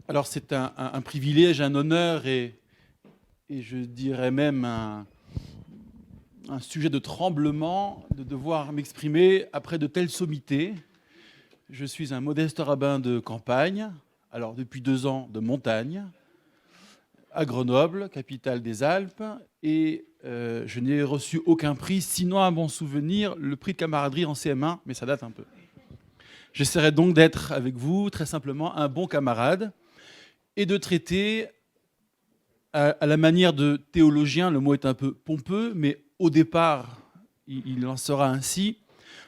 Alors c'est un privilège, un honneur et je dirais même un sujet de tremblement de devoir m'exprimer après de telles sommités. Je suis un modeste rabbin de campagne, alors depuis 2 ans de montagne, à Grenoble, capitale des Alpes, et je n'ai reçu aucun prix, sinon à mon souvenir, le prix de camaraderie en CM1, mais ça date un peu. J'essaierai donc d'être avec vous très simplement un bon camarade et de traiter à la manière de théologien, le mot est un peu pompeux, mais au départ, il en sera ainsi,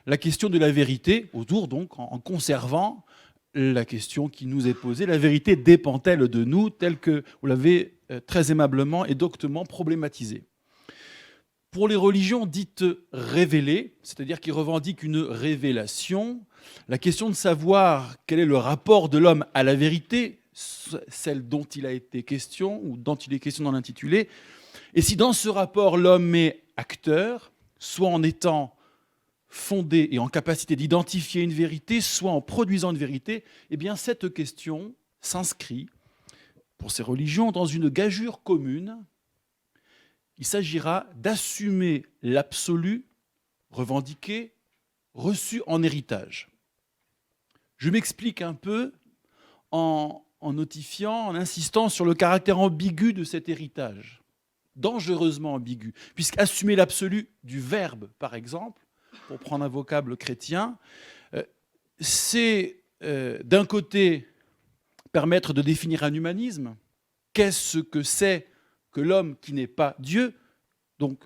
la question de la vérité, autour donc, en conservant la question qui nous est posée, la vérité dépend-elle de nous, telle que vous l'avez très aimablement et doctement problématisée. Pour les religions dites révélées, c'est-à-dire qui revendiquent une révélation, la question de savoir quel est le rapport de l'homme à la vérité, celle dont il a été question ou dont il est question dans l'intitulé, et si dans ce rapport l'homme est acteur, soit en étant fondé et en capacité d'identifier une vérité, soit en produisant une vérité, eh bien cette question s'inscrit pour ces religions dans une gageure commune. Il s'agira d'assumer l'absolu revendiqué, reçu en héritage. Je m'explique un peu en notifiant, en insistant sur le caractère ambigu de cet héritage, dangereusement ambigu, puisqu'assumer l'absolu du verbe, par exemple, pour prendre un vocable chrétien, c'est d'un côté permettre de définir un humanisme. Qu'est-ce que c'est que l'homme qui n'est pas Dieu? Donc,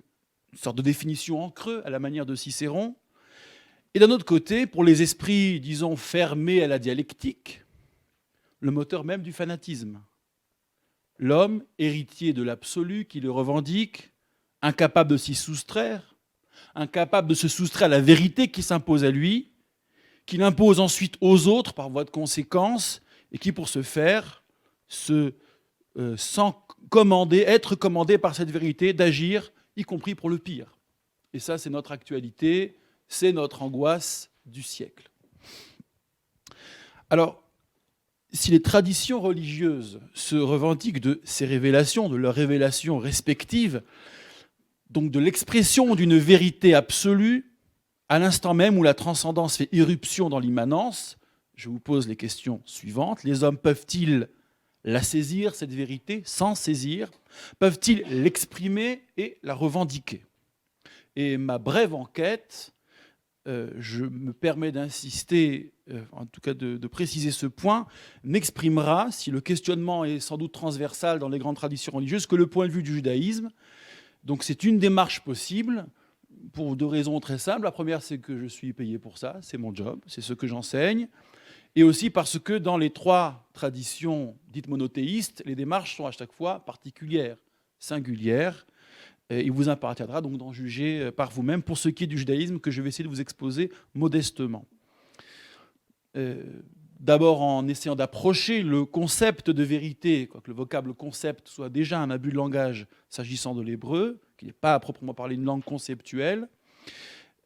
une sorte de définition en creux à la manière de Cicéron. Et d'un autre côté, pour les esprits, disons, fermés à la dialectique, le moteur même du fanatisme. L'homme, héritier de l'absolu, qui le revendique, incapable de s'y soustraire, incapable de se soustraire à la vérité qui s'impose à lui, qu'il impose ensuite aux autres par voie de conséquence, et qui, pour ce faire, se sent être commandé par cette vérité d'agir, y compris pour le pire. Et ça, c'est notre actualité, c'est notre angoisse du siècle. Alors, si les traditions religieuses se revendiquent de ces révélations, de leurs révélations respectives, donc de l'expression d'une vérité absolue, à l'instant même où la transcendance fait irruption dans l'immanence, je vous pose les questions suivantes. Les hommes peuvent-ils la saisir, cette vérité, sans saisir? Peuvent-ils l'exprimer et la revendiquer? Et ma brève enquête, je me permets d'insister, en tout cas de préciser ce point, n'exprimera, si le questionnement est sans doute transversal dans les grandes traditions religieuses, que le point de vue du judaïsme. Donc c'est une démarche possible, pour 2 raisons très simples. La première, c'est que je suis payé pour ça, c'est mon job, c'est ce que j'enseigne. Et aussi parce que dans les 3 traditions dites monothéistes, les démarches sont à chaque fois particulières, singulières. Et il vous appartiendra donc d'en juger par vous-même pour ce qui est du judaïsme que je vais essayer de vous exposer modestement. D'abord en essayant d'approcher le concept de vérité, quoique le vocable concept soit déjà un abus de langage s'agissant de l'hébreu, qui n'est pas à proprement parler une langue conceptuelle.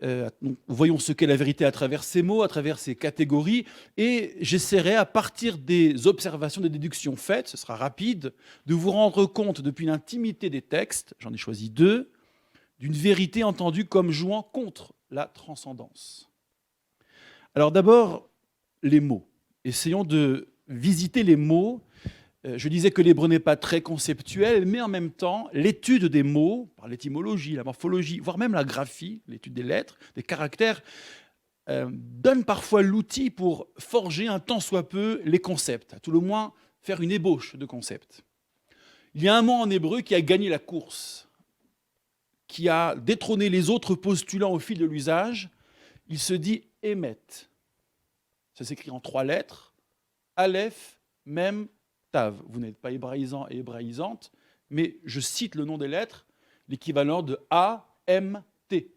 Donc, voyons ce qu'est la vérité à travers ces mots, à travers ces catégories, et j'essaierai, à partir des observations, des déductions faites, ce sera rapide, de vous rendre compte depuis l'intimité des textes, j'en ai choisi 2, d'une vérité entendue comme jouant contre la transcendance. Alors d'abord, les mots. Essayons de visiter les mots. Je disais que l'hébreu n'est pas très conceptuel, mais en même temps, l'étude des mots, par l'étymologie, la morphologie, voire même la graphie, l'étude des lettres, des caractères, donne parfois l'outil pour forger un tant soit peu les concepts, à tout le moins faire une ébauche de concepts. Il y a un mot en hébreu qui a gagné la course, qui a détrôné les autres postulants au fil de l'usage. Il se dit émet. Ça s'écrit en 3 lettres, Aleph, Mem, Tav. Vous n'êtes pas hébraïsant et hébraïsante, mais je cite le nom des lettres, l'équivalent de A, M, T.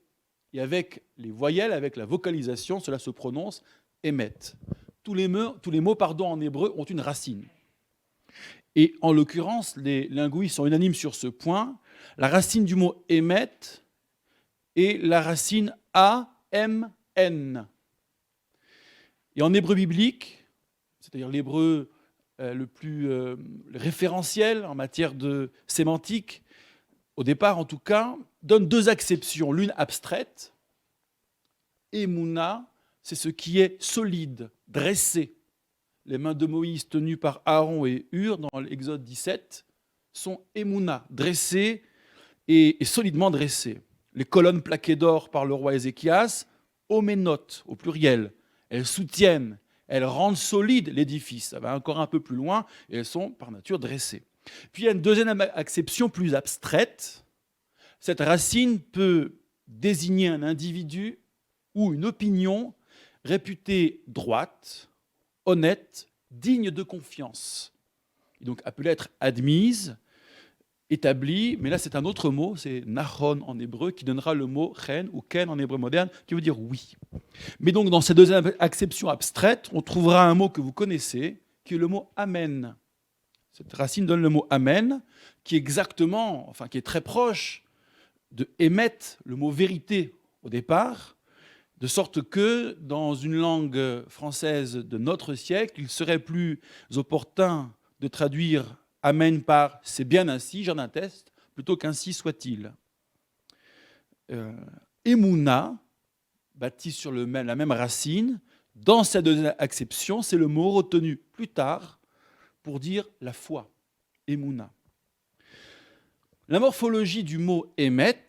Et avec les voyelles, avec la vocalisation, cela se prononce émet. Tous les mots en hébreu ont une racine. Et en l'occurrence, les linguistes sont unanimes sur ce point. La racine du mot émet est la racine A, M, N. Et en hébreu biblique, c'est-à-dire l'hébreu le plus référentiel en matière de sémantique, au départ en tout cas, donne deux acceptions. L'une abstraite, Emouna, c'est ce qui est solide, dressé. Les mains de Moïse tenues par Aaron et Hur dans l'Exode 17 sont Emouna, dressées et solidement dressées. Les colonnes plaquées d'or par le roi Ézéchias, Oménotes au pluriel, elles soutiennent, elles rendent solide l'édifice. Ça va encore un peu plus loin et elles sont par nature dressées. Puis il y a une deuxième acception plus abstraite. Cette racine peut désigner un individu ou une opinion réputée droite, honnête, digne de confiance. Et donc appelée à être admise, établie, mais là c'est un autre mot, c'est nachon en hébreu, qui donnera le mot chen ou ken en hébreu moderne, qui veut dire oui. Mais donc dans ces deux acceptions abstraites, on trouvera un mot que vous connaissez, qui est le mot amen. Cette racine donne le mot amen, qui est exactement, enfin qui est très proche de émet, le mot vérité au départ, de sorte que dans une langue française de notre siècle, il serait plus opportun de traduire amen par c'est bien ainsi, j'en atteste, plutôt qu'ainsi soit-il. Emouna, bâti sur la même racine, dans cette deuxième acception, c'est le mot retenu plus tard pour dire la foi, Emouna. La morphologie du mot émet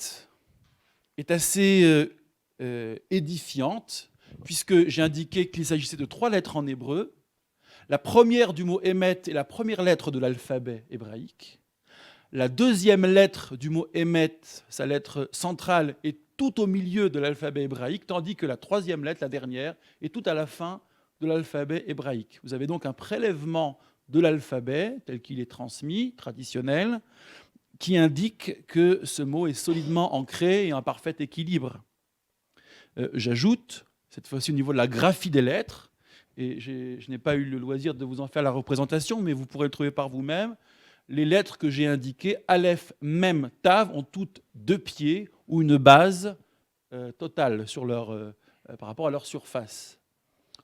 est assez édifiante, puisque j'ai indiqué qu'il s'agissait de 3 lettres en hébreu. La première du mot émet est la première lettre de l'alphabet hébraïque. La deuxième lettre du mot émet, sa lettre centrale, est tout au milieu de l'alphabet hébraïque, tandis que la troisième lettre, la dernière, est tout à la fin de l'alphabet hébraïque. Vous avez donc un prélèvement de l'alphabet, tel qu'il est transmis, traditionnel, qui indique que ce mot est solidement ancré et en parfait équilibre. J'ajoute, cette fois-ci au niveau de la graphie des lettres, et je n'ai pas eu le loisir de vous en faire la représentation, mais vous pourrez le trouver par vous-même, les lettres que j'ai indiquées, Aleph, Mem, Tav, ont toutes 2 pieds ou une base totale par rapport à leur surface.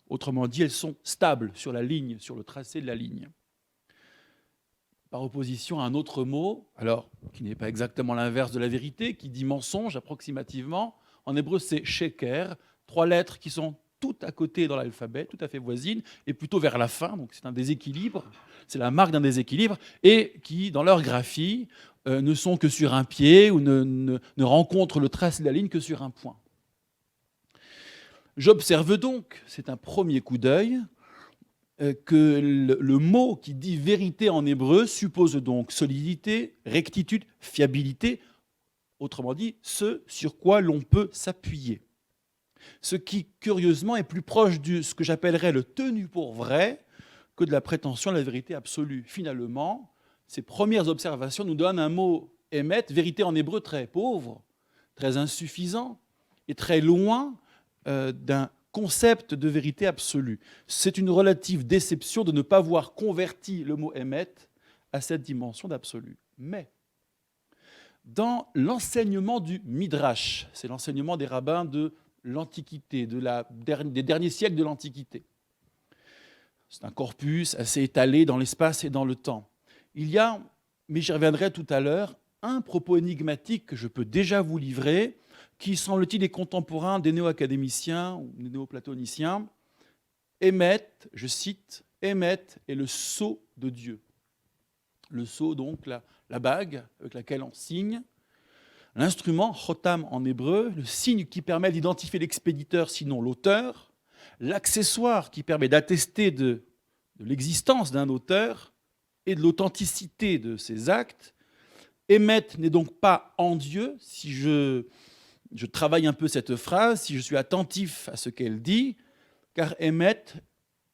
Autrement dit, elles sont stables sur la ligne, sur le tracé de la ligne. Par opposition à un autre mot, alors qui n'est pas exactement l'inverse de la vérité, qui dit mensonge approximativement, en hébreu c'est sheker, 3 lettres qui sont toutes à côté dans l'alphabet, tout à fait voisines, et plutôt vers la fin, donc c'est un déséquilibre, c'est la marque d'un déséquilibre, et qui, dans leur graphie, ne sont que sur un pied ou ne rencontrent le tracé de la ligne que sur un point. J'observe donc, c'est un premier coup d'œil, que le mot qui dit vérité en hébreu suppose donc solidité, rectitude, fiabilité, autrement dit, ce sur quoi l'on peut s'appuyer. Ce qui, curieusement, est plus proche de ce que j'appellerais le tenu pour vrai que de la prétention à la vérité absolue. Finalement, ces premières observations nous donnent un mot émet, vérité en hébreu très pauvre, très insuffisant et très loin d'un concept de vérité absolue. C'est une relative déception de ne pas voir converti le mot émet à cette dimension d'absolu. Mais dans l'enseignement du Midrash, c'est l'enseignement des rabbins de l'Antiquité, des derniers siècles de l'Antiquité. C'est un corpus assez étalé dans l'espace et dans le temps. Il y a, mais j'y reviendrai tout à l'heure, un propos énigmatique que je peux déjà vous livrer, qui, semble-t-il, est contemporain des néo-académiciens ou des néo-platoniciens. Émet, je cite, Émet est le sceau de Dieu. Le sceau, donc, la bague avec laquelle on signe. L'instrument, chotam en hébreu, le signe qui permet d'identifier l'expéditeur, sinon l'auteur. L'accessoire qui permet d'attester de l'existence d'un auteur et de l'authenticité de ses actes. Émet n'est donc pas en Dieu, si je travaille un peu cette phrase, si je suis attentif à ce qu'elle dit, car émet,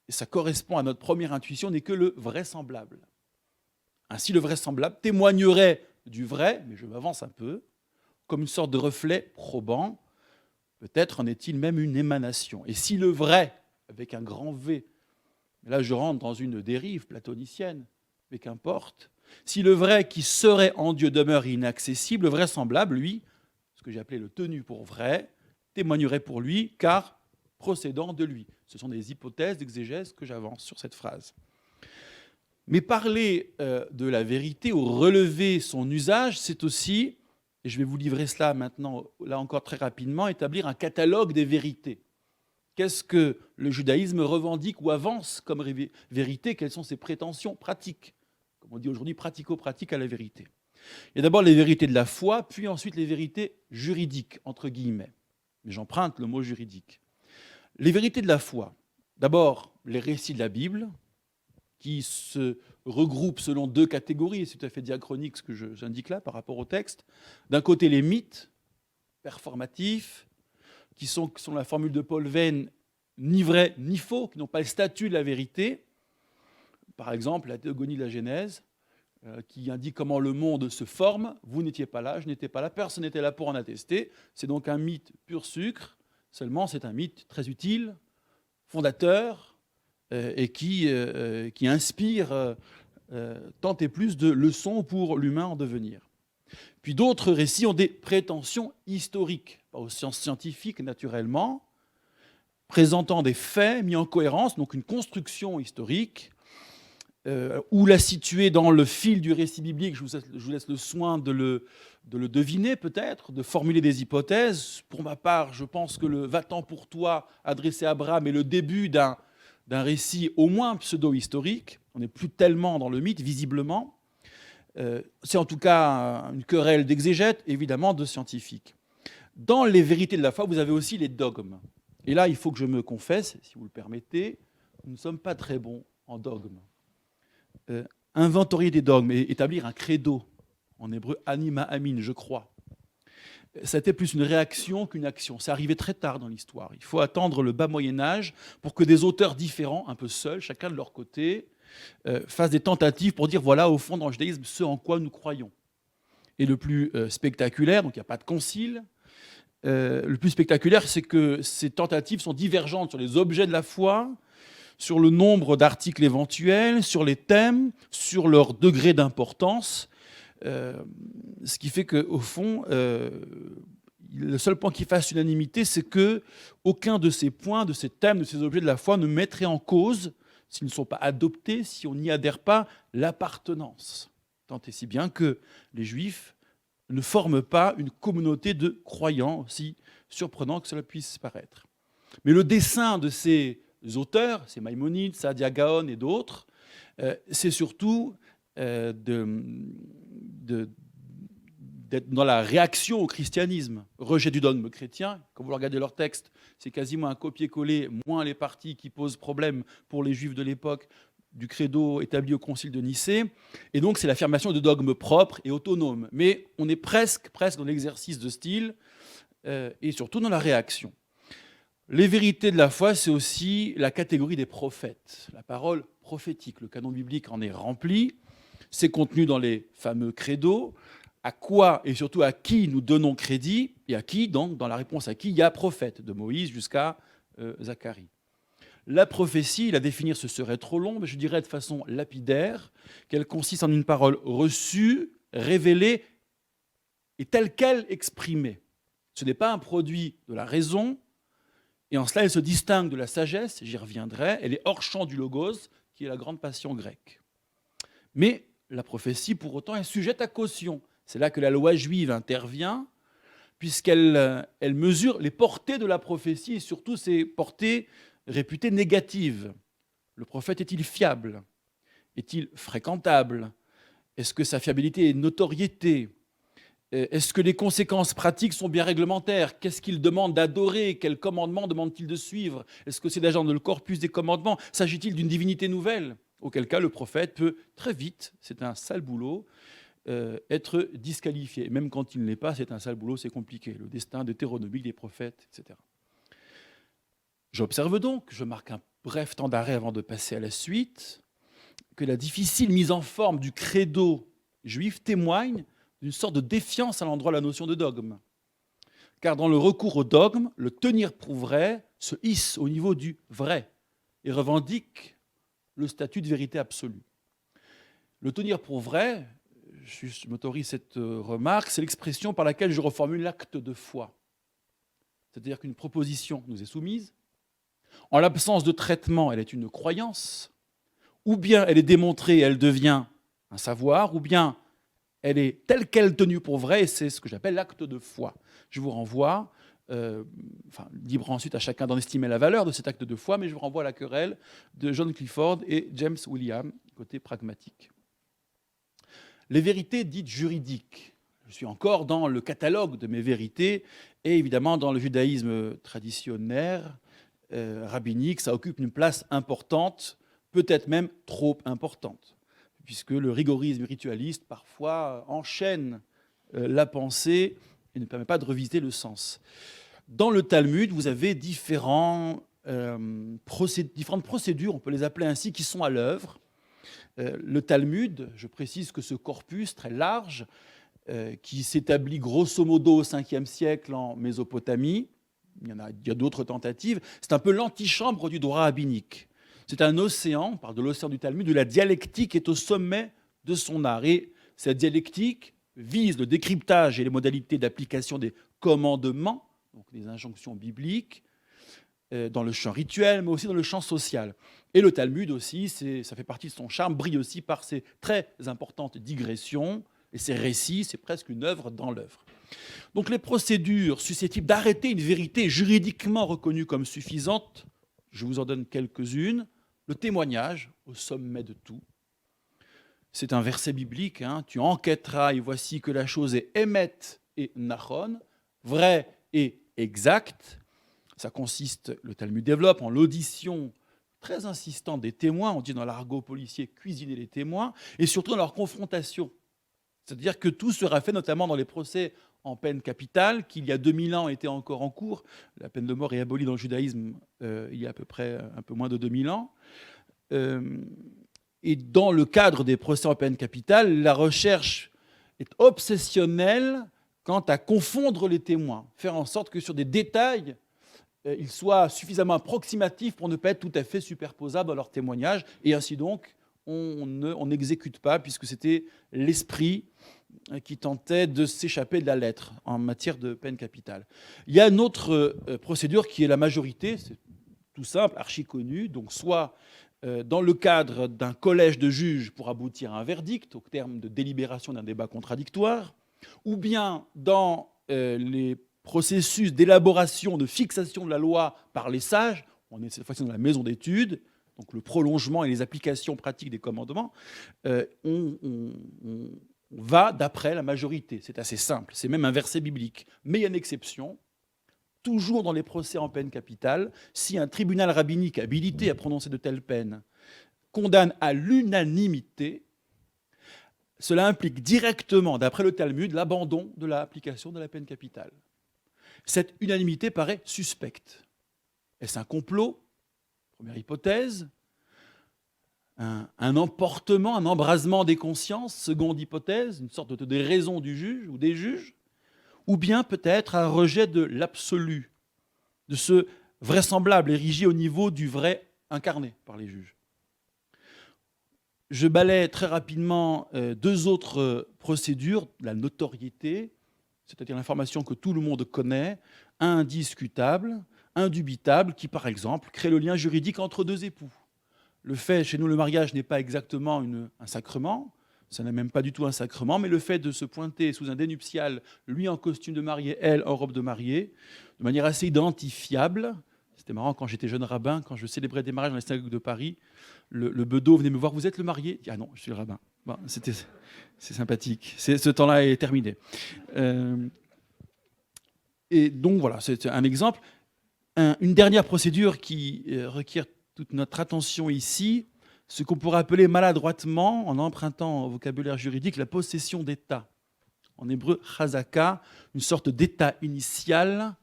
et ça correspond à notre première intuition, n'est que le vraisemblable. Ainsi, le vraisemblable témoignerait du vrai, mais je m'avance un peu, comme une sorte de reflet probant. Peut-être en est-il même une émanation. Et si le vrai, avec un grand V, là je rentre dans une dérive platonicienne, mais qu'importe, si le vrai qui serait en Dieu demeure inaccessible, le vraisemblable, lui, ce que j'ai appelé le tenu pour vrai, témoignerait pour lui, car procédant de lui. Ce sont des hypothèses d'exégèse que j'avance sur cette phrase. Mais parler de la vérité ou relever son usage, c'est aussi, et je vais vous livrer cela maintenant, là encore très rapidement, établir un catalogue des vérités. Qu'est-ce que le judaïsme revendique ou avance comme vérité? Quelles sont ses prétentions pratiques? Comme on dit aujourd'hui, pratico-pratique à la vérité. Il y a d'abord les vérités de la foi, puis ensuite les vérités juridiques, entre guillemets. Mais j'emprunte le mot juridique. Les vérités de la foi. D'abord, les récits de la Bible, qui se regroupent selon deux catégories, et c'est tout à fait diachronique ce que j'indique là par rapport au texte. D'un côté, les mythes performatifs, qui sont, selon la formule de Paul Venn, ni vrais ni faux, qui n'ont pas le statut de la vérité. Par exemple, la théogonie de la Genèse, qui indique comment le monde se forme. Vous n'étiez pas là, je n'étais pas là, personne n'était là pour en attester. C'est donc un mythe pur sucre, seulement c'est un mythe très utile, fondateur, et qui inspire tant et plus de leçons pour l'humain en devenir. Puis d'autres récits ont des prétentions historiques, pas aux sciences scientifiques naturellement, présentant des faits mis en cohérence, donc une construction historique, ou la situer dans le fil du récit biblique. Je vous laisse le soin de le deviner peut-être, de formuler des hypothèses. Pour ma part, je pense que le « Va-t'en pour toi » adressé à Abraham est le début d'un récit au moins pseudo-historique. On n'est plus tellement dans le mythe, visiblement. C'est en tout cas une querelle d'exégètes, évidemment de scientifiques. Dans les vérités de la foi, vous avez aussi les dogmes. Et là, il faut que je me confesse, si vous le permettez, nous ne sommes pas très bons en dogmes. Inventorier des dogmes et établir un credo, en hébreu anima amin, je crois. Ça a été plus une réaction qu'une action. C'est arrivé très tard dans l'histoire. Il faut attendre le bas Moyen-Âge pour que des auteurs différents, un peu seuls, chacun de leur côté, fassent des tentatives pour dire voilà, au fond, dans le judaïsme, ce en quoi nous croyons. Et le plus spectaculaire, donc il n'y a pas de concile, le plus spectaculaire, c'est que ces tentatives sont divergentes sur les objets de la foi, sur le nombre d'articles éventuels, sur les thèmes, sur leur degré d'importance, ce qui fait qu'au fond, le seul point qui fasse unanimité, c'est qu'aucun de ces points, de ces thèmes, de ces objets de la foi ne mettrait en cause, s'ils ne sont pas adoptés, si on n'y adhère pas, l'appartenance. Tant et si bien que les Juifs ne forment pas une communauté de croyants, aussi surprenant que cela puisse paraître. Mais le dessein de ces auteurs, c'est Maïmonide, Saadia Gaon et d'autres, c'est surtout d'être dans la réaction au christianisme, rejet du dogme chrétien. Quand vous regardez leur texte, c'est quasiment un copier-coller, moins les parties qui posent problème pour les juifs de l'époque, du credo établi au concile de Nicée. Et donc c'est l'affirmation de dogmes propres et autonomes. Mais on est presque dans l'exercice de style et surtout dans la réaction. Les vérités de la foi, c'est aussi la catégorie des prophètes, la parole prophétique. Le canon biblique en est rempli, c'est contenu dans les fameux credos. À quoi et surtout à qui nous donnons crédit, et à qui, donc, dans la réponse à qui, il y a prophète, de Moïse jusqu'à Zacharie. La prophétie, la définir, ce serait trop long, mais je dirais de façon lapidaire qu'elle consiste en une parole reçue, révélée et telle qu'elle exprimée. Ce n'est pas un produit de la raison, et en cela, elle se distingue de la sagesse, j'y reviendrai, elle est hors champ du logos, qui est la grande passion grecque. Mais la prophétie, pour autant, est sujette à caution. C'est là que la loi juive intervient, puisqu'elle mesure les portées de la prophétie, et surtout ses portées réputées négatives. Le prophète est-il fiable? Est-il fréquentable? Est-ce que sa fiabilité est une notoriété? Est-ce que les conséquences pratiques sont bien réglementaires? Qu'est-ce qu'il demande d'adorer? Quels commandements demande-t-il de suivre? Est-ce que c'est l'agent de le corpus des commandements? S'agit-il d'une divinité nouvelle? Auquel cas, le prophète peut très vite, c'est un sale boulot, être disqualifié. Même quand il ne l'est pas, c'est un sale boulot, c'est compliqué. Le destin deutéronomique des prophètes, etc. J'observe donc, je marque un bref temps d'arrêt avant de passer à la suite, que la difficile mise en forme du credo juif témoigne d'une sorte de défiance à l'endroit de la notion de dogme. Car dans le recours au dogme, le tenir pour vrai se hisse au niveau du vrai et revendique le statut de vérité absolue. Le tenir pour vrai, je m'autorise cette remarque, c'est l'expression par laquelle je reformule l'acte de foi. C'est-à-dire qu'une proposition nous est soumise. En l'absence de traitement, elle est une croyance. ou bien elle est démontrée et elle devient un savoir, ou bien elle est telle qu'elle tenue pour vraie, et c'est ce que j'appelle l'acte de foi. Je vous renvoie, libre ensuite à chacun d'en estimer la valeur de cet acte de foi, mais je vous renvoie à la querelle de John Clifford et James William, côté pragmatique. Les vérités dites juridiques. Je suis encore dans le catalogue de mes vérités, et évidemment dans le judaïsme traditionnel, rabbinique, ça occupe une place importante, peut-être même trop importante, puisque le rigorisme ritualiste parfois enchaîne la pensée et ne permet pas de revisiter le sens. Dans le Talmud, vous avez différentes procédures, on peut les appeler ainsi, qui sont à l'œuvre. Le Talmud, je précise que ce corpus très large, qui s'établit grosso modo au 5e siècle en Mésopotamie, il y a d'autres tentatives, c'est un peu l'antichambre du droit rabbinique. C'est un océan, on parle de l'océan du Talmud, où la dialectique est au sommet de son art. Et cette dialectique vise le décryptage et les modalités d'application des commandements, donc des injonctions bibliques, dans le champ rituel, mais aussi dans le champ social. Et le Talmud aussi, ça fait partie de son charme, brille aussi par ses très importantes digressions, et ses récits, c'est presque une œuvre dans l'œuvre. Donc les procédures susceptibles d'arrêter une vérité juridiquement reconnue comme suffisante, je vous en donne quelques-unes. Le témoignage, au sommet de tout. C'est un verset biblique, tu enquêteras et voici que la chose est émet et nachon, vrai et exact. Ça consiste, le Talmud développe, en l'audition très insistante des témoins, on dit dans l'argot policier cuisiner les témoins, et surtout dans leur confrontation. C'est-à-dire que tout sera fait notamment dans les procès en peine capitale, qui il y a 2000 ans étaient encore en cours. La peine de mort est abolie dans le judaïsme il y a à peu près un peu moins de 2000 ans. Et dans le cadre des procès en peine capitale, la recherche est obsessionnelle quant à confondre les témoins, faire en sorte que sur des détails, ils soient suffisamment approximatifs pour ne pas être tout à fait superposables dans leur témoignage, et ainsi donc on n'exécute pas, puisque c'était l'esprit qui tentait de s'échapper de la lettre en matière de peine capitale. Il y a une autre procédure qui est la majorité, c'est tout simple, archi connu, donc soit dans le cadre d'un collège de juges pour aboutir à un verdict, au terme de délibération d'un débat contradictoire, ou bien dans les processus d'élaboration, de fixation de la loi par les sages, on est cette fois-ci dans la maison d'études, donc le prolongement et les applications pratiques des commandements, on va d'après la majorité. C'est assez simple, c'est même un verset biblique. Mais il y a une exception, toujours dans les procès en peine capitale, si un tribunal rabbinique habilité à prononcer de telles peines condamne à l'unanimité, cela implique directement, d'après le Talmud, l'abandon de l'application de la peine capitale. Cette unanimité paraît suspecte. Est-ce un complot ? Première hypothèse. Un emportement, un embrasement des consciences, seconde hypothèse, une sorte de déraison du juge ou des juges, ou bien peut-être un rejet de l'absolu, de ce vraisemblable érigé au niveau du vrai incarné par les juges. Je balaie très rapidement deux autres procédures, la notoriété, c'est-à-dire l'information que tout le monde connaît, indiscutable, indubitable, qui par exemple crée le lien juridique entre deux époux. Le fait, chez nous, le mariage n'est pas exactement un sacrement, ça n'est même pas du tout un sacrement, mais le fait de se pointer sous un dénuptial, lui en costume de mariée, elle en robe de mariée, de manière assez identifiable. C'était marrant, quand j'étais jeune rabbin, quand je célébrais des mariages dans les synagogues de Paris, le bedeau venait me voir, vous êtes le marié ? Ah non, je suis le rabbin. Bon, c'est sympathique. Ce temps-là est terminé. Et donc voilà, c'est un exemple. Une dernière procédure qui requiert toute notre attention ici, ce qu'on pourrait appeler maladroitement, en empruntant au vocabulaire juridique, la possession d'état. En hébreu, chazaka, une sorte d'état initial,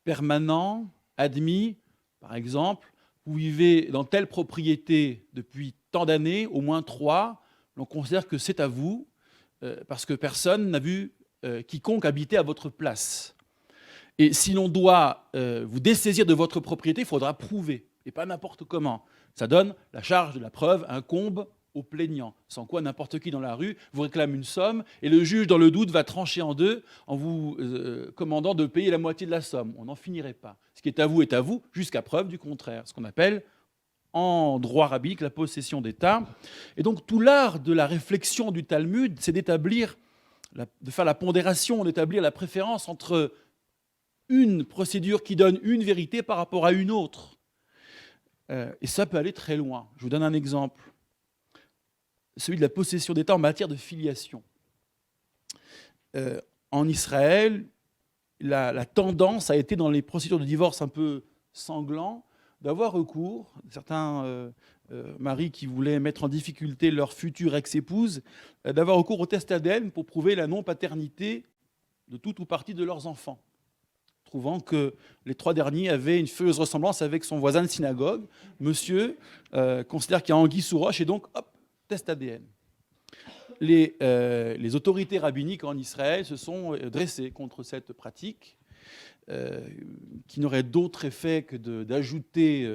permanent, admis. Par exemple, vous vivez dans telle propriété depuis tant d'années, au moins 3, l'on considère que c'est à vous, parce que personne n'a vu quiconque habiter à votre place. Et si l'on doit vous dessaisir de votre propriété, il faudra prouver, et pas n'importe comment. Ça donne la charge de la preuve incombe au plaignant, sans quoi n'importe qui dans la rue vous réclame une somme, et le juge, dans le doute, va trancher en deux en vous commandant de payer la moitié de la somme. On n'en finirait pas. Ce qui est à vous, jusqu'à preuve du contraire, ce qu'on appelle en droit rabbinique la possession d'État. Et donc tout l'art de la réflexion du Talmud, c'est de faire la pondération, d'établir la préférence entre une procédure qui donne une vérité par rapport à une autre. Et ça peut aller très loin. Je vous donne un exemple. Celui de la possession d'État en matière de filiation. En Israël, la tendance a été, dans les procédures de divorce un peu sanglants, d'avoir recours, certains maris qui voulaient mettre en difficulté leur future ex-épouse, d'avoir recours au test ADN pour prouver la non-paternité de tout ou partie de leurs enfants, trouvant que les 3 derniers avaient une furieuse ressemblance avec son voisin de synagogue. Monsieur considère qu'il y a anguille sous roche et donc, hop, test ADN. Les autorités rabbiniques en Israël se sont dressées contre cette pratique qui n'aurait d'autre effet que d'ajouter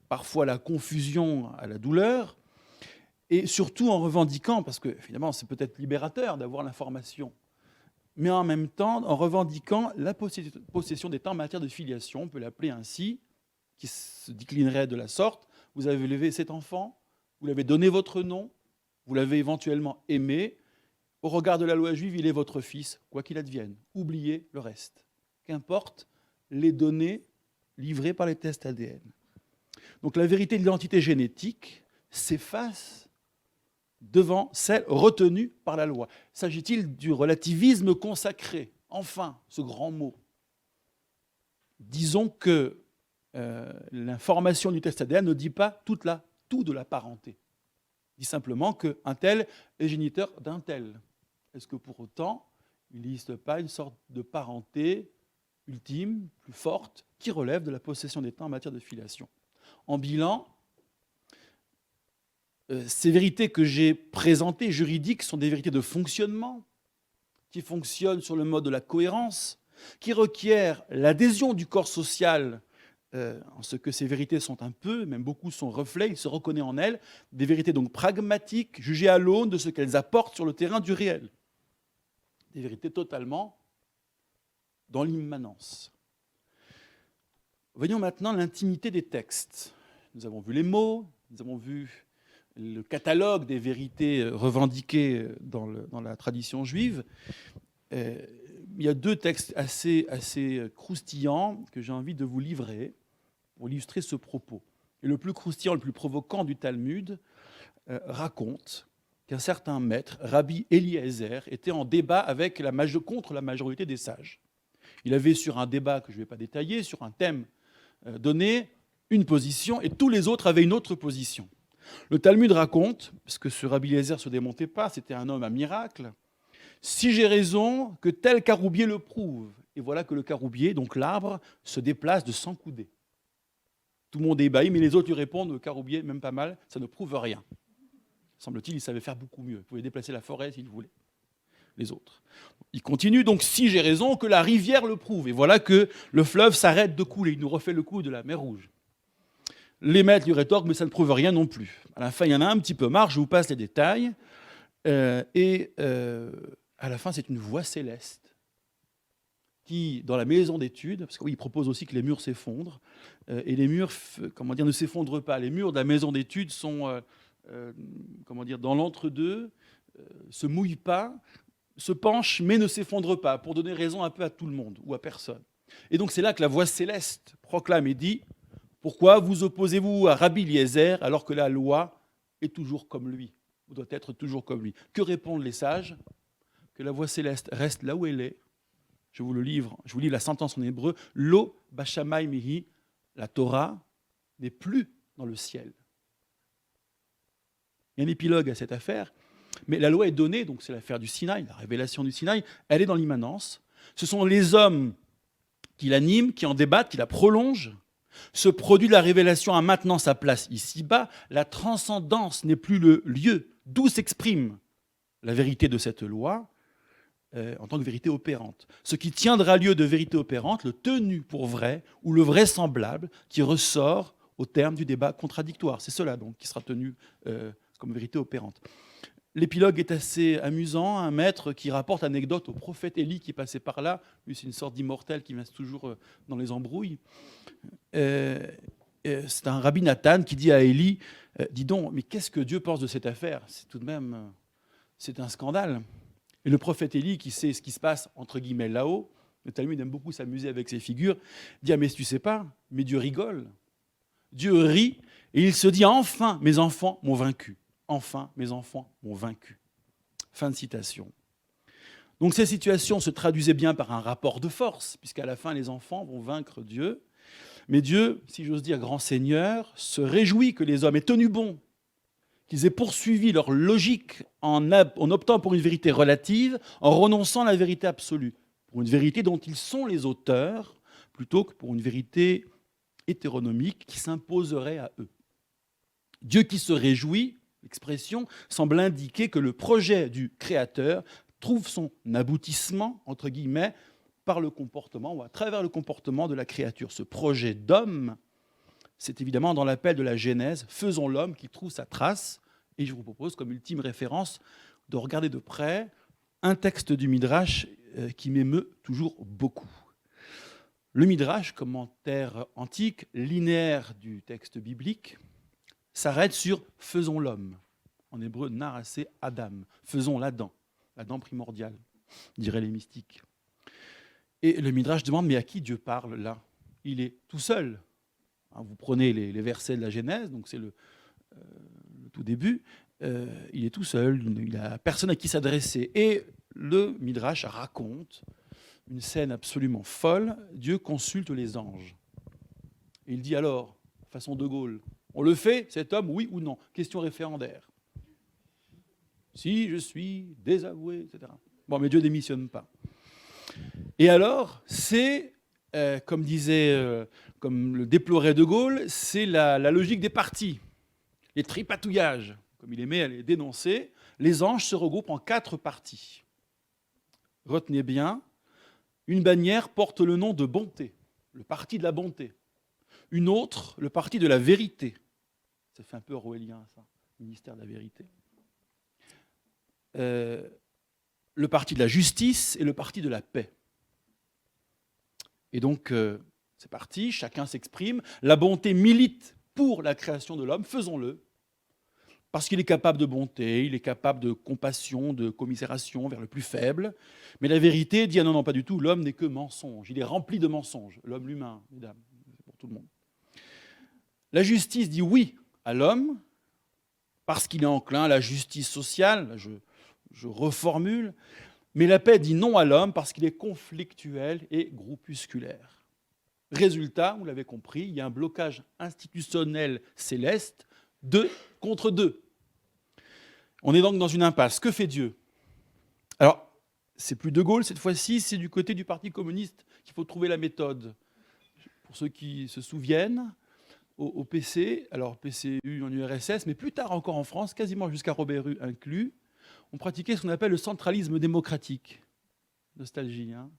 parfois la confusion à la douleur, et surtout en revendiquant, parce que finalement c'est peut-être libérateur d'avoir l'information, mais en même temps en revendiquant la possession d'État en matière de filiation, on peut l'appeler ainsi, qui se déclinerait de la sorte: vous avez élevé cet enfant, vous l'avez donné votre nom, vous l'avez éventuellement aimé, au regard de la loi juive, il est votre fils, quoi qu'il advienne. Oubliez le reste. Qu'importe les données livrées par les tests ADN. Donc la vérité de l'identité génétique s'efface devant celle retenue par la loi. S'agit-il du relativisme consacré? Enfin, ce grand mot. Disons que l'information du test ADN ne dit pas tout de la parenté. Il dit simplement qu'un tel est géniteur d'un tel. Est-ce que pour autant, il n'existe pas une sorte de parenté ultime, plus forte, qui relève de la possession d'État en matière de filiation? En bilan, ces vérités que j'ai présentées, juridiques, sont des vérités de fonctionnement, qui fonctionnent sur le mode de la cohérence, qui requièrent l'adhésion du corps social, en ce que ces vérités sont un peu, même beaucoup, son reflet, il se reconnaît en elles, des vérités donc pragmatiques, jugées à l'aune de ce qu'elles apportent sur le terrain du réel. Des vérités totalement dans l'immanence. Voyons maintenant l'intimité des textes. Nous avons vu les mots, nous avons vu le catalogue des vérités revendiquées dans la tradition juive. Il y a 2 textes assez croustillants que j'ai envie de vous livrer pour illustrer ce propos. Et le plus croustillant, le plus provoquant du Talmud raconte qu'un certain maître, Rabbi Eliezer, était en débat contre la majorité des sages. Il avait, sur un débat que je ne vais pas détailler, sur un thème donné, une position, et tous les autres avaient une autre position. Le Talmud raconte, parce que ce Rabbi Eliezer ne se démontait pas, c'était un homme à miracle: si j'ai raison, que tel caroubier le prouve. Et voilà que le caroubier, donc l'arbre, se déplace de 100 coudées. Tout le monde est ébahi, mais les autres lui répondent: le caroubier, même pas mal, ça ne prouve rien. Semble-t-il, il savait faire beaucoup mieux. Il pouvait déplacer la forêt s'il voulait. Les autres. Il continue, donc, si j'ai raison, que la rivière le prouve. Et voilà que le fleuve s'arrête de couler. Il nous refait le coup de la mer Rouge. Les maîtres lui rétorquent: mais ça ne prouve rien non plus. À la fin, il y en a un petit peu marre, je vous passe les détails. À la fin, c'est une voix céleste qui, dans la maison d'études, parce qu'il propose aussi que les murs s'effondrent, et les murs, ne s'effondrent pas. Les murs de la maison d'études sont, dans l'entre-deux, se mouillent pas, se penchent, mais ne s'effondrent pas, pour donner raison un peu à tout le monde, ou à personne. Et donc c'est là que la voix céleste proclame et dit: pourquoi vous opposez-vous à Rabbi Eliezer alors que la loi est toujours comme lui, ou doit être toujours comme lui? Que répondent les sages? Que la voix céleste reste là où elle est. Je vous livre la sentence en hébreu: Lo bashamay mihi, la Torah n'est plus dans le ciel. Il y a un épilogue à cette affaire, mais la loi est donnée, donc c'est l'affaire du Sinaï, la révélation du Sinaï, elle est dans l'immanence. Ce sont les hommes qui l'animent, qui en débattent, qui la prolongent. Ce produit de la révélation a maintenant sa place ici-bas. La transcendance n'est plus le lieu d'où s'exprime la vérité de cette loi en tant que vérité opérante. Ce qui tiendra lieu de vérité opérante, le tenu pour vrai ou le vraisemblable qui ressort au terme du débat contradictoire. C'est cela donc qui sera tenu comme vérité opérante. L'épilogue est assez amusant. Un maître qui rapporte anecdote au prophète Élie qui passait par là. Lui, c'est une sorte d'immortel qui reste toujours dans les embrouilles. c'est un rabbi Nathan qui dit à Élie, dis donc, mais qu'est-ce que Dieu pense de cette affaire? C'est tout de même, c'est un scandale. Et le prophète Élie, qui sait ce qui se passe, entre guillemets, là-haut, le Talmud aime beaucoup s'amuser avec ces figures, dit, ah mais tu sais pas, mais Dieu rigole. Dieu rit, et il se dit, enfin, mes enfants m'ont vaincu. Enfin, mes enfants m'ont vaincu. Fin de citation. Donc ces situations se traduisaient bien par un rapport de force, puisqu'à la fin, les enfants vont vaincre Dieu. Mais Dieu, si j'ose dire grand Seigneur, se réjouit que les hommes aient tenu bon, qu'ils aient poursuivi leur logique en optant pour une vérité relative, en renonçant à la vérité absolue, pour une vérité dont ils sont les auteurs, plutôt que pour une vérité hétéronomique qui s'imposerait à eux. Dieu qui se réjouit, l'expression semble indiquer que le projet du Créateur trouve son aboutissement, entre guillemets, par le comportement ou à travers le comportement de la créature. Ce projet d'homme, c'est évidemment dans l'appel de la Genèse, faisons l'homme qui trouve sa trace. Et je vous propose comme ultime référence de regarder de près un texte du Midrash qui m'émeut toujours beaucoup. Le Midrash, commentaire antique, linéaire du texte biblique, s'arrête sur « faisons l'homme ». En hébreu, narasé Adam, faisons l'Adam, l'Adam primordial, diraient les mystiques. Et le Midrash demande, mais à qui Dieu parle là? Il est tout seul. Vous prenez les versets de la Genèse, donc c'est le tout début, il est tout seul, il n'a personne à qui s'adresser. Et le Midrash raconte une scène absolument folle. Dieu consulte les anges. Et il dit alors, façon de Gaulle, on le fait, cet homme, oui ou non? Question référendaire. Si je suis désavoué, etc. Bon, mais Dieu ne démissionne pas. Et alors, c'est, comme le déplorait de Gaulle, c'est la logique des partis. Les tripatouillages, comme il aimait à les dénoncer, les anges se regroupent en 4 parties. Retenez bien, une bannière porte le nom de bonté, le parti de la bonté. Une autre, le parti de la vérité. Ça fait un peu orwellien, ça, ministère de la vérité. Le parti de la justice et le parti de la paix. Et donc, c'est parti, chacun s'exprime. La bonté milite pour la création de l'homme, faisons-le. Parce qu'il est capable de bonté, il est capable de compassion, de commisération vers le plus faible. Mais la vérité dit, ah non, non, pas du tout, l'homme n'est que mensonge. Il est rempli de mensonges, l'homme, l'humain, mesdames, c'est pour tout le monde. La justice dit oui à l'homme, parce qu'il est enclin à la justice sociale, là, je reformule, mais la paix dit non à l'homme parce qu'il est conflictuel et groupusculaire. Résultat, vous l'avez compris, il y a un blocage institutionnel céleste, 2 contre 2. On est donc dans une impasse. Que fait Dieu? Alors, c'est plus De Gaulle cette fois-ci, c'est du côté du Parti communiste qu'il faut trouver la méthode. Pour ceux qui se souviennent, au PC, alors PCU en URSS, mais plus tard encore en France, quasiment jusqu'à Robert Rue inclus, on pratiquait ce qu'on appelle le centralisme démocratique. Nostalgie, hein?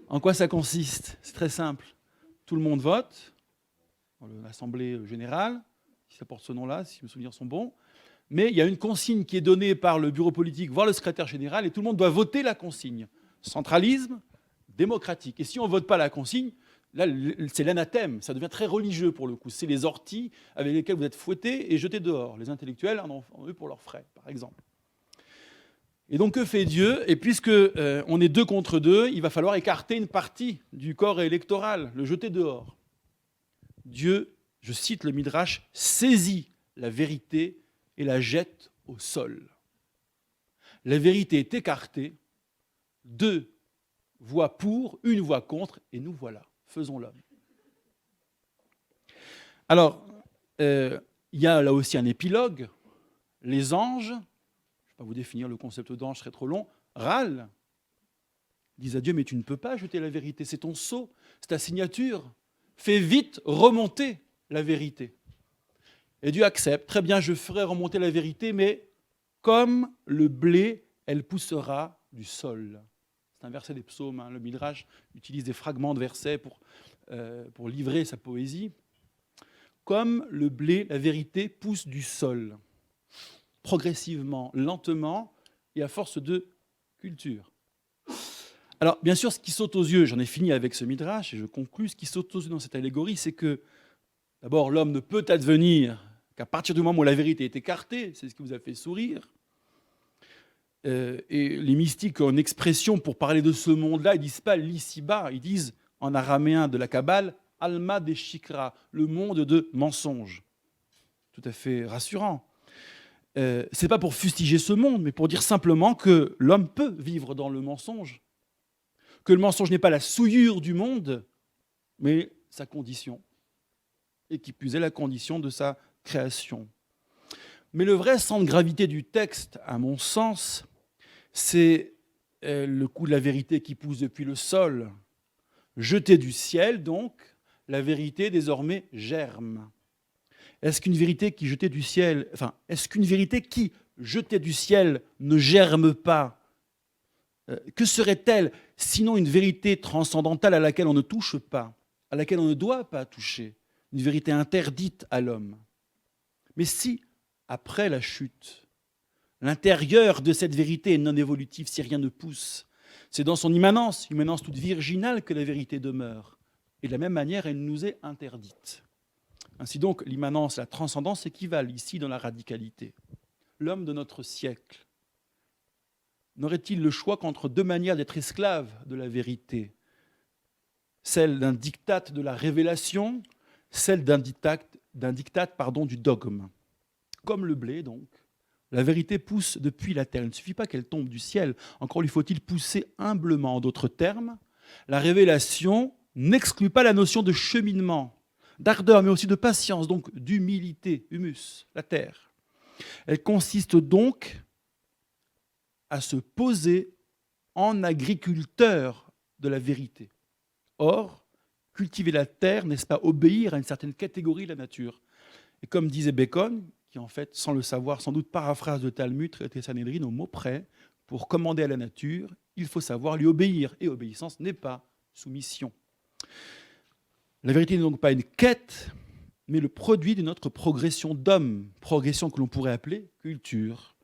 En quoi ça consiste? C'est très simple. Tout le monde vote, dans l'Assemblée générale, si ça porte ce nom-là, si mes souvenirs sont bons, mais il y a une consigne qui est donnée par le bureau politique, voire le secrétaire général, et tout le monde doit voter la consigne. Centralisme démocratique. Et si on ne vote pas la consigne, là, c'est l'anathème, ça devient très religieux pour le coup. C'est les orties avec lesquelles vous êtes fouettés et jetés dehors. Les intellectuels en ont eu pour leurs frais, par exemple. Et donc, que fait Dieu? Et puisque on est 2 contre 2, il va falloir écarter une partie du corps électoral, le jeter dehors. Dieu, je cite le Midrash, saisit la vérité et la jette au sol. La vérité est écartée, 2 voix pour, 1 voix contre, et nous voilà, faisons l'homme. Alors, il y a là aussi un épilogue. Les anges, je ne vais pas vous définir le concept d'ange, ce serait trop long, râlent, disent à Dieu, mais tu ne peux pas jeter la vérité, c'est ton sceau, c'est ta signature, fais vite remonter la vérité. Et Dieu accepte, très bien, je ferai remonter la vérité, mais comme le blé, elle poussera du sol. C'est un verset des psaumes, hein. Le Midrash utilise des fragments de versets pour livrer sa poésie. Comme le blé, la vérité pousse du sol, progressivement, lentement, et à force de culture. Alors, bien sûr, ce qui saute aux yeux, j'en ai fini avec ce Midrash, et je conclus, ce qui saute aux yeux dans cette allégorie, c'est que D'abord, l'homme ne peut advenir qu'à partir du moment où la vérité est écartée, c'est ce qui vous a fait sourire. Et les mystiques ont une expression pour parler de ce monde-là, ils ne disent pas l'ici-bas, ils disent en araméen de la Kabbale, Alma de Shikra, le monde de mensonges. Tout à fait rassurant. Ce n'est pas pour fustiger ce monde, mais pour dire simplement que l'homme peut vivre dans le mensonge, que le mensonge n'est pas la souillure du monde, mais sa condition, et qui plus est la condition de sa création. Mais le vrai centre de gravité du texte, à mon sens, c'est le coup de la vérité qui pousse depuis le sol. Jeté du ciel, donc, la vérité désormais germe. Est-ce qu'une vérité qui jetée du ciel, est-ce qu'une vérité qui, jetée du ciel, ne germe pas? Que serait-elle sinon une vérité transcendantale à laquelle on ne touche pas, à laquelle on ne doit pas toucher, une vérité interdite à l'homme? Mais si, après la chute, l'intérieur de cette vérité est non évolutif, si rien ne pousse, c'est dans son immanence toute virginale, que la vérité demeure. Et de la même manière, elle nous est interdite. Ainsi donc, l'immanence et la transcendance équivalent ici dans la radicalité. L'homme de notre siècle n'aurait-il le choix qu'entre deux manières d'être esclave de la vérité? Celle d'un diktat de la révélation, celle d'un diktat du dogme. Comme le blé, donc, la vérité pousse depuis la terre. Il ne suffit pas qu'elle tombe du ciel. Encore lui faut-il pousser humblement. En d'autres termes, la révélation n'exclut pas la notion de cheminement, d'ardeur, mais aussi de patience, donc d'humilité, humus, la terre. Elle consiste donc à se poser en agriculteur de la vérité. Or, cultiver la terre, n'est-ce pas obéir à une certaine catégorie de la nature? Et comme disait Bacon, qui en fait, sans le savoir, sans doute paraphrase de Talmud, traité Sanhédrin au mot près, pour commander à la nature, il faut savoir lui obéir. Et obéissance n'est pas soumission. La vérité n'est donc pas une quête, mais le produit de notre progression d'homme, progression que l'on pourrait appeler culture.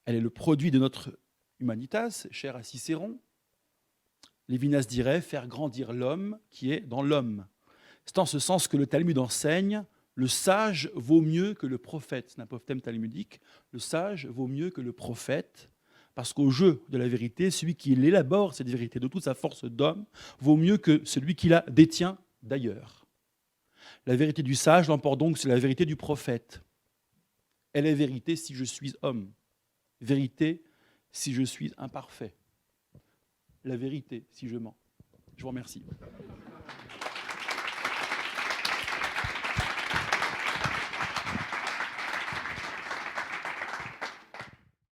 Elle est le produit de notre humanitas, cher à Cicéron. Lévinas dirait faire grandir l'homme qui est dans l'homme. C'est en ce sens que le Talmud enseigne le sage vaut mieux que le prophète. C'est un apophthegme talmudique. Le sage vaut mieux que le prophète, parce qu'au jeu de la vérité, celui qui élabore cette vérité de toute sa force d'homme vaut mieux que celui qui la détient d'ailleurs. La vérité du sage l'emporte donc sur la vérité du prophète. Elle est vérité si je suis homme. Vérité si je suis imparfait. La vérité si je mens. Je vous remercie.